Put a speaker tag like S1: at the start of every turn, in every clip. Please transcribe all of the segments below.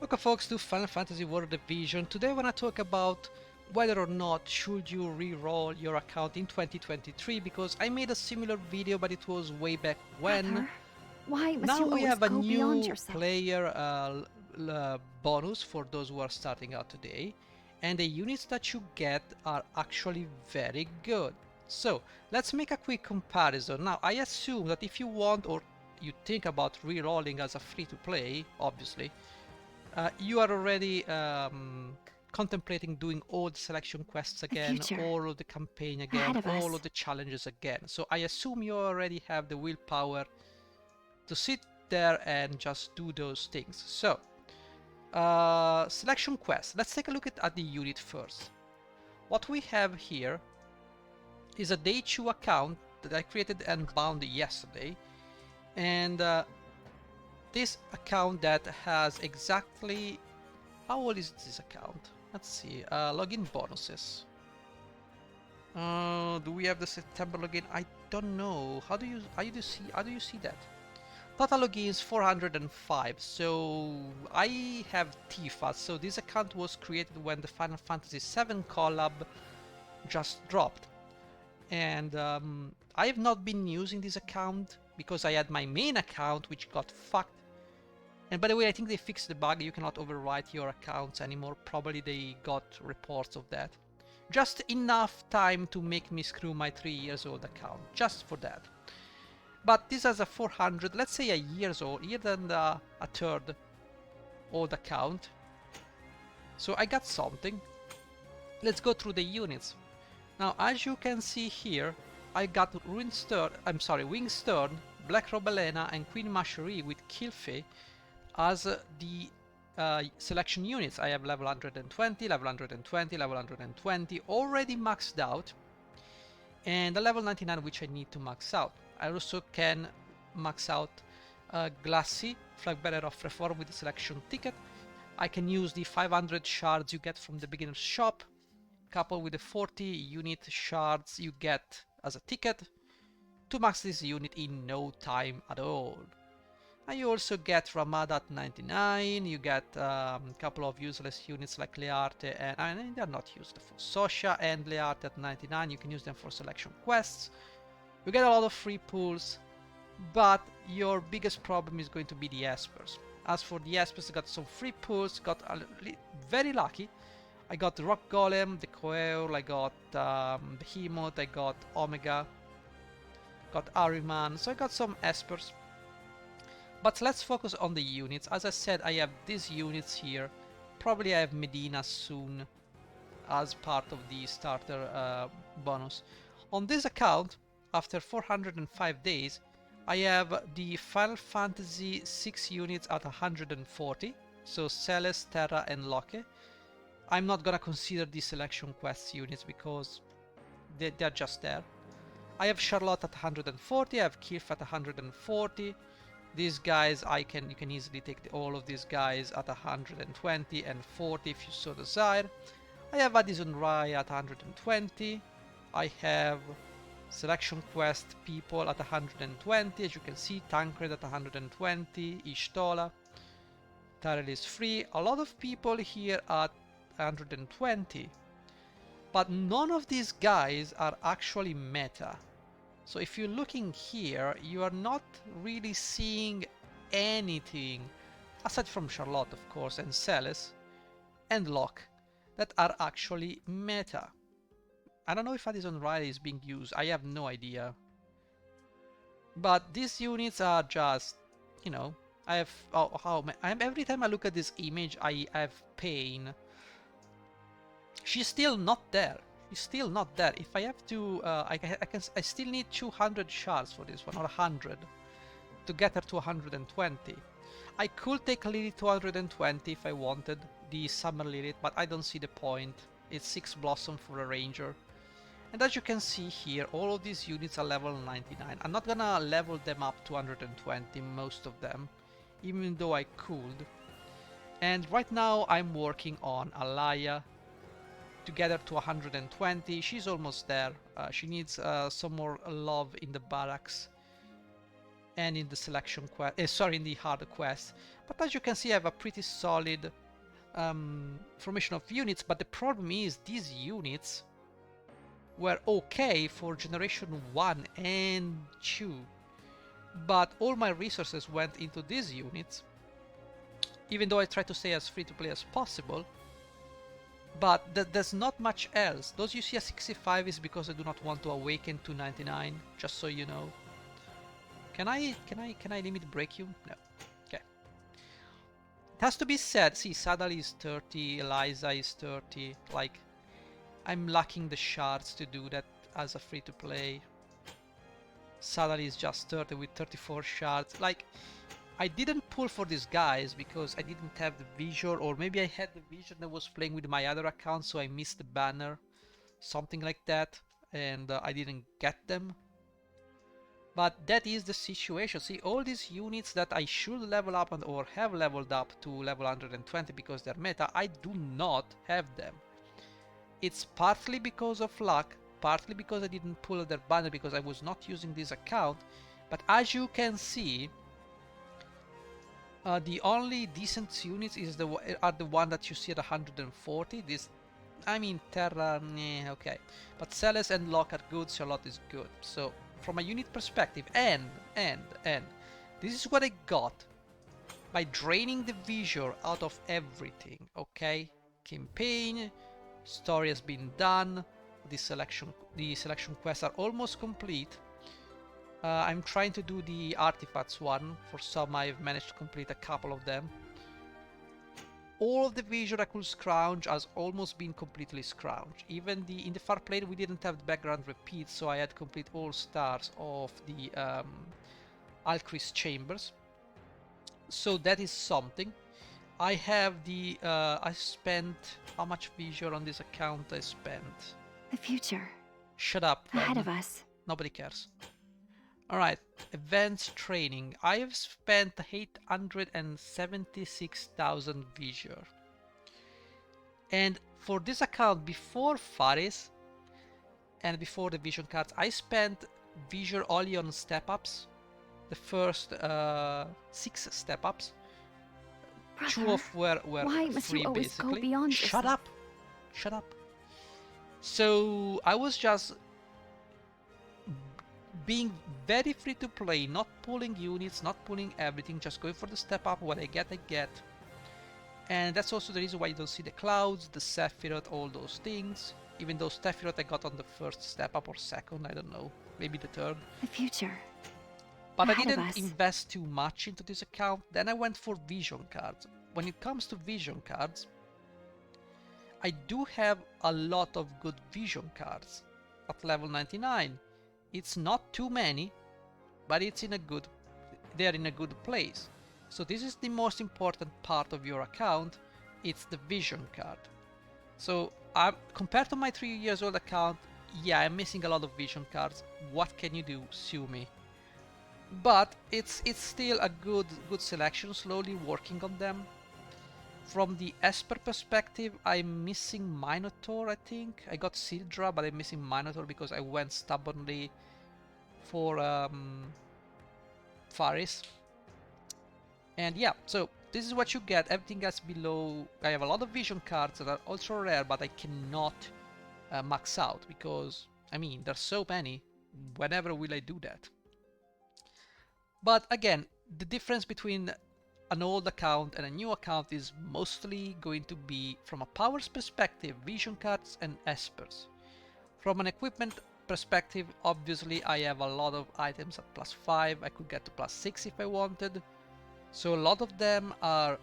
S1: Welcome folks to Final Fantasy World Division. Today I want to talk about whether or not should you re-roll your account in 2023, because I made a similar video but it was way back when.
S2: Brother, why must
S1: Now
S2: you
S1: we
S2: always
S1: have a
S2: go beyond
S1: new
S2: yourself?
S1: player bonus for those who are starting out today, and the units that you get are actually very good. So let's make a quick comparison. Now I assume that if you want or you think about re-rolling as a free-to-play, obviously, you are already contemplating doing all the selection quests
S2: The
S1: again,
S2: future,
S1: all of the campaign again,
S2: ahead of
S1: all
S2: us.
S1: of the challenges again. So I assume you already have the willpower to sit there and just do those things. So, selection quest. Let's take a look at the unit first. What we have here is a day 2 account that I created and bound yesterday. And this account that has exactly... How old is this account? Let's see. Login bonuses. Do we have the September login? I don't know. How do you see that? Total logins 405. So I have Tifa. So this account was created when the Final Fantasy VII collab just dropped, and I have not been using this account because I had my main account which got fucked. And by the way, I think they fixed the bug. You cannot overwrite your accounts anymore. Probably they got reports of that. Just enough time to make me screw my 3 years old account. Just for that. But this has a 400, let's say a years old, year than a third old account. So I got something. Let's go through the units. Now, as you can see here, I got Winged Stern, Black Robelena, and Queen Macherie with Kilfe as the selection units. I have level 120, level 120, level 120 already maxed out, and a level 99 which I need to max out. I also can max out Glassy, Flag Bearer of Reform, with the selection ticket. I can use the 500 shards you get from the beginner's shop, coupled with the 40 unit shards you get as a ticket, to max this unit in no time at all. And you also get Ramada at 99, you get a couple of useless units like Learte, and they're not used for Sosha and Learte at 99, you can use them for selection quests. You get a lot of free pulls, but your biggest problem is going to be the Espers. As for the Espers, I got some free pulls, got very lucky. I got the Rock Golem, the Coeul, I got Behemoth, I got Omega, got Ahriman, so I got some Espers. But let's focus on the units. As I said, I have these units here. Probably I have Medina soon as part of the starter bonus. On this account, after 405 days, I have the Final Fantasy 6 units at 140. So Celes, Terra, and Locke. I'm not gonna consider the selection quests units because they're just there. I have Charlotte at 140, I have Kirf at 140. These guys, you can easily take all of these guys at 120 and 40 if you so desire. I have Addison Rai at 120. I have selection quest people at 120, as you can see, Tancred at 120, Ishtola. Tyrell is free. A lot of people here at 120. But none of these guys are actually meta. So if you're looking here, you are not really seeing anything, aside from Charlotte, of course, and Celes, and Locke, that are actually meta. I don't know if Addison Riley is being used, I have no idea. But these units are just, you know, I have, every time I look at this image, I have pain. She's still not there. She's still not there. If I have to, I still need 200 shards for this one, or 100, to get her to 120. I could take Lilith to 120 if I wanted, the Summer Lilith, but I don't see the point. It's 6 Blossom for a Ranger. And as you can see here, all of these units are level 99. I'm not gonna level them up to 120, most of them, even though I could. And right now I'm working on Alaya to get her to 120. She's almost there. She needs some more love in the barracks. and in the selection quest, sorry, in the harder quest. But as you can see, I have a pretty solid formation of units, but the problem is these units were okay for generation 1 and 2, but all my resources went into these units, even though I try to stay as free to play as possible. But there's not much else. Those you see at 65 is because I do not want to awaken to 99, just so you know. Can I limit break you? No. Okay. It has to be said, see, Sadal is 30, Eliza is 30, like, I'm lacking the shards to do that as a free-to-play. Sadal is just 30 with 34 shards. Like, I didn't pull for these guys because I didn't have the vision, or maybe I had the vision that was playing with my other account, so I missed the banner, something like that, and I didn't get them. But that is the situation. See, all these units that I should level up or have leveled up to level 120 because they're meta, I do not have them. It's partly because of luck, partly because I didn't pull their banner because I was not using this account, but as you can see, the only decent units are the one that you see at 140. This, I mean, Terra, okay, but Celes and Locke are good, Charlotte is good. So from a unit perspective, and this is what I got by draining the visual out of everything. Okay, campaign, story has been done, the selection quests are almost complete. I'm trying to do the artifacts one. For some I've managed to complete a couple of them. All of the visual I could scrounge has almost been completely scrounged. Even in the far plane we didn't have the background repeat, so I had to complete all stars of the Alchemist chambers. So that is something. I have the I spent, how much visual on this account I spent?
S2: The future.
S1: Shut up.
S2: Ahead of us.
S1: Nobody cares. Alright, advanced training. I have spent 876,000 visual. And for this account, before Faris and before the vision cards, I spent visual only on step-ups. The first 6 step-ups. 2 of were
S2: why must
S1: free,
S2: you always
S1: basically.
S2: go beyond
S1: Shut
S2: yourself?
S1: up! Shut up! So I was just being very free to play, not pulling units, not pulling everything, just going for the step up. What I get, I get. And that's also the reason why you don't see the clouds, the Sephiroth, all those things. Even though Sephiroth I got on the first step up or second, I don't know, maybe the third.
S2: The future.
S1: But I
S2: Ahead of
S1: didn't
S2: us.
S1: invest too much into this account. Then I went for vision cards. When it comes to vision cards, I do have a lot of good vision cards at level 99. It's not too many, but they're in a good place. So this is the most important part of your account. It's the vision card. So compared to my 3 years old account, yeah, I'm missing a lot of vision cards. What can you do? Sue me. But it's still a good selection, slowly working on them. From the Esper perspective, I'm missing Minotaur, I think. I got Sildra, but I'm missing Minotaur because I went stubbornly for Faris. And yeah, so this is what you get. Everything else below. I have a lot of vision cards that are ultra rare, but I cannot max out because, I mean, there's so many. Whenever will I do that? But again, the difference between an old account and a new account is mostly going to be, from a powers perspective, vision cards and espers. From an equipment perspective, obviously I have a lot of items at +5. I could get to +6 if I wanted. So a lot of them are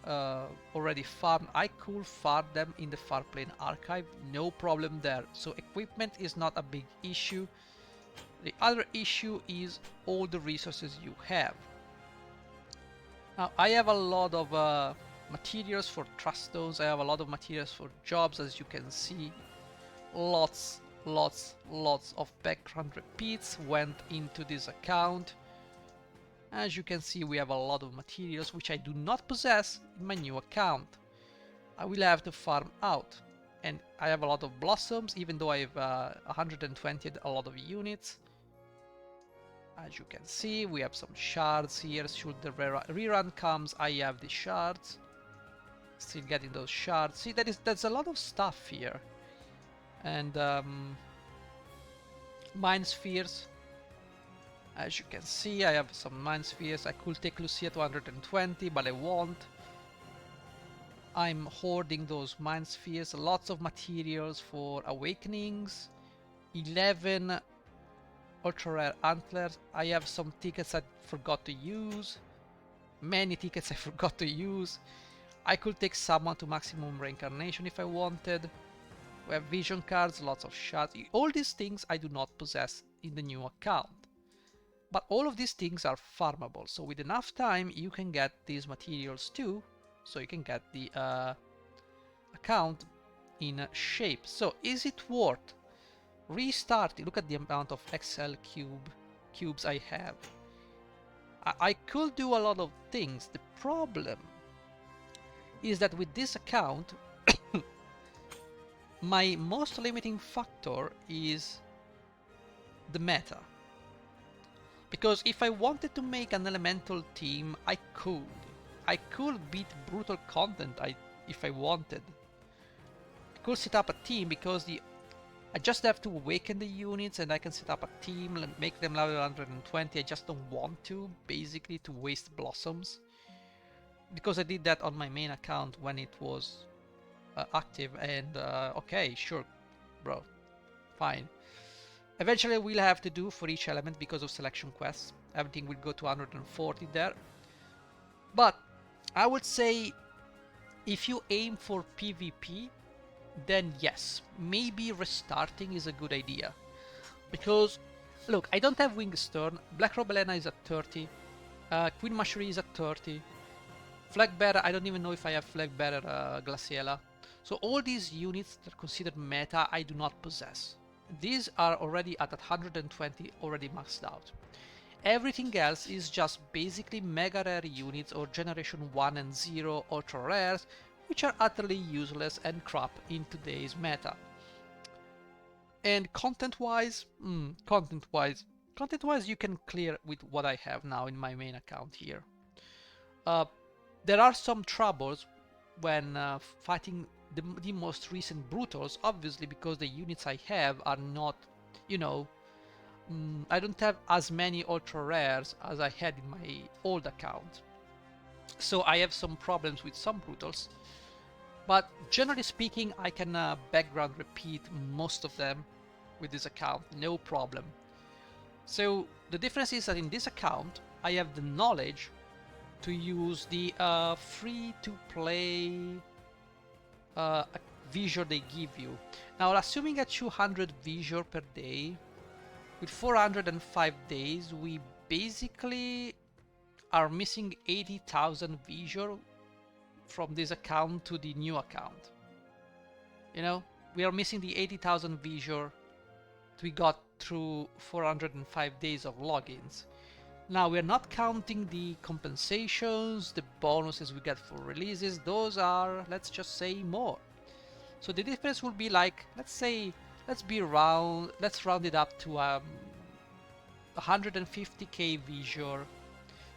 S1: already farmed. I could farm them in the Farplane archive, no problem there. So equipment is not a big issue. The other issue is all the resources you have. Now I have a lot of materials for trust stones. I have a lot of materials for jobs, as you can see. Lots of background repeats went into this account. As you can see, we have a lot of materials which I do not possess in my new account. I will have to farm out. And I have a lot of blossoms, even though I have 120 a lot of units. As you can see, we have some shards here. Should the rerun comes, I have the shards. Still getting those shards. See, there's a lot of stuff here. And Mind Spheres. As you can see, I have some Mind Spheres. I could take Lucia to 120, but I won't. I'm hoarding those Mind Spheres. Lots of materials for Awakenings. 11 Ultra Rare Antlers. I have some tickets I forgot to use. Many tickets I forgot to use. I could take someone to Maximum Reincarnation if I wanted. We have Vision cards, lots of shots. All these things I do not possess in the new account. But all of these things are farmable, so with enough time you can get these materials too, so you can get the account in shape. So is it worth restarting? Look at the amount of XL cubes I have. I could do a lot of things. The problem is that with this account my most limiting factor is the meta. Because if I wanted to make an elemental team, I could. I could beat brutal content if I wanted. I could set up a team because I just have to awaken the units and I can set up a team and make them level 120. I just don't want to, basically, to waste blossoms. Because I did that on my main account when it was active, and okay, sure, bro, fine. Eventually we'll have to do for each element because of selection quests. Everything will go to 140 there. But I would say if you aim for PvP, then yes, maybe restarting is a good idea. Because, look, I don't have Winged Stern, Black Robe Elena is at 30, Queen Mashuri is at 30, Flag Bearer, I don't even know if I have Flag Bearer Glaciela. So all these units that are considered meta, I do not possess. These are already at 120, already maxed out. Everything else is just basically mega rare units or generation 1 and 0 ultra rares, which are utterly useless and crap in today's meta. And content-wise, you can clear with what I have now in my main account here. There are some troubles when fighting the most recent brutals, obviously, because the units I have are not, you know, I don't have as many ultra rares as I had in my old account. So I have some problems with some brutals. But generally speaking, I can background repeat most of them with this account, no problem. So the difference is that in this account, I have the knowledge to use the free-to-play visor they give you. Now, assuming a 200 visor per day, with 405 days, we basically are missing 80,000 visor from this account to the new account. You know, we are missing the 80,000 visor we got through 405 days of logins. Now, we're not counting the compensations, the bonuses we get for releases. Those are, let's just say, more. So the difference will be like, let's round it up to 150k visor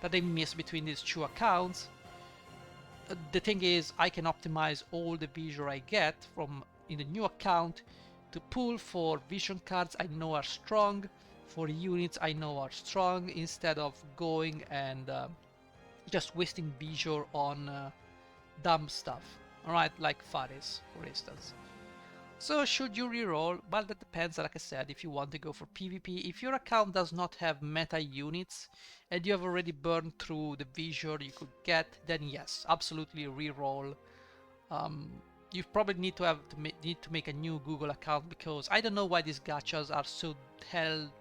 S1: that I miss between these two accounts. The thing is, I can optimize all the visor I get from in the new account to pull for vision cards I know are strong, for units I know are strong, instead of going and just wasting visor on dumb stuff. Alright, like Faris, for instance. So should you reroll? Well, that depends, like I said, if you want to go for PvP. If your account does not have meta units and you have already burned through the visor you could get, then yes, absolutely reroll. You probably need to make a new Google account, because I don't know why these gachas are so hell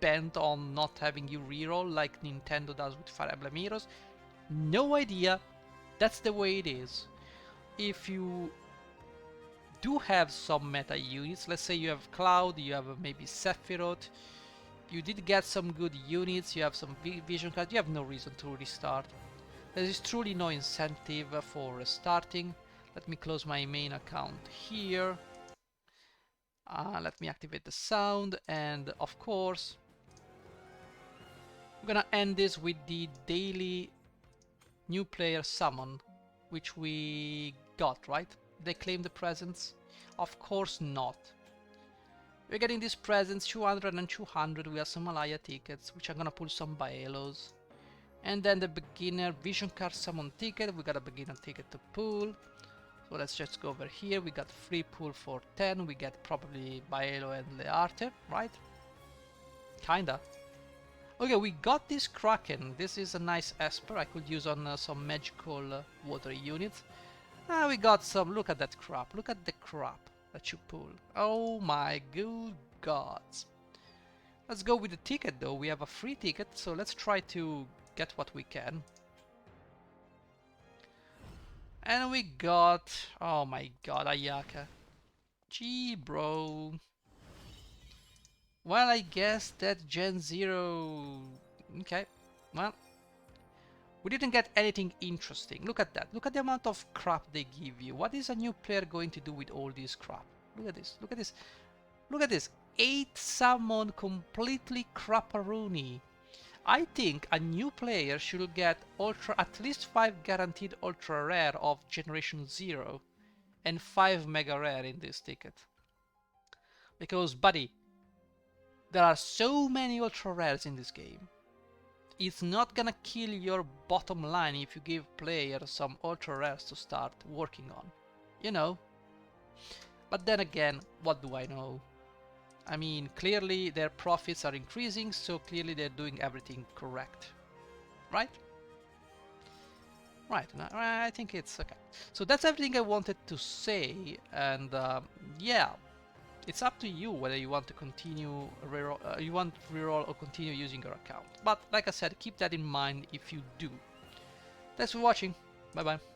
S1: bent on not having you reroll like Nintendo does with Fire Emblem Heroes. No idea. That's the way it is. If you do have some meta units, let's say you have Cloud, you have maybe Sephiroth, you did get some good units, you have some vision cards, you have no reason to restart. There is truly no incentive for restarting. Let me close my main account here. Let me activate the sound, and of course We're gonna end this with the daily new player summon, which we got, right? They claim the presents? Of course not. We're getting these presents, 200 and 200. We have some Malaya tickets, which I'm gonna pull some Baelos. And then the beginner vision card summon ticket. We got a beginner ticket to pull. So let's just go over here. We got free pull for 10. We get probably Baelo and Learte, right? Kinda. Okay, we got this Kraken. This is a nice Esper I could use on some magical water units. We got some. Look at that crap. Look at the crap that you pull. Oh my good gods. Let's go with the ticket though. We have a free ticket, so let's try to get what we can. And we got, oh my god, Ayaka. Gee, bro. Well, I guess that Gen 0... Okay, well. We didn't get anything interesting. Look at that. Look at the amount of crap they give you. What is a new player going to do with all this crap? Look at this. Look at this. Look at this. 8 summon completely crapperoonie. I think a new player should get at least 5 guaranteed ultra rare of generation 0 and 5 mega rare in this ticket. Because, buddy, there are so many ultra rares in this game. It's not gonna kill your bottom line if you give players some ultra rares to start working on. You know. But then again, what do I know? I mean, clearly their profits are increasing, so clearly they're doing everything correct. Right? Right, I think it's okay. So that's everything I wanted to say, and yeah, it's up to you whether you want to continue reroll or continue using your account. But like I said, keep that in mind if you do. Thanks for watching. Bye bye.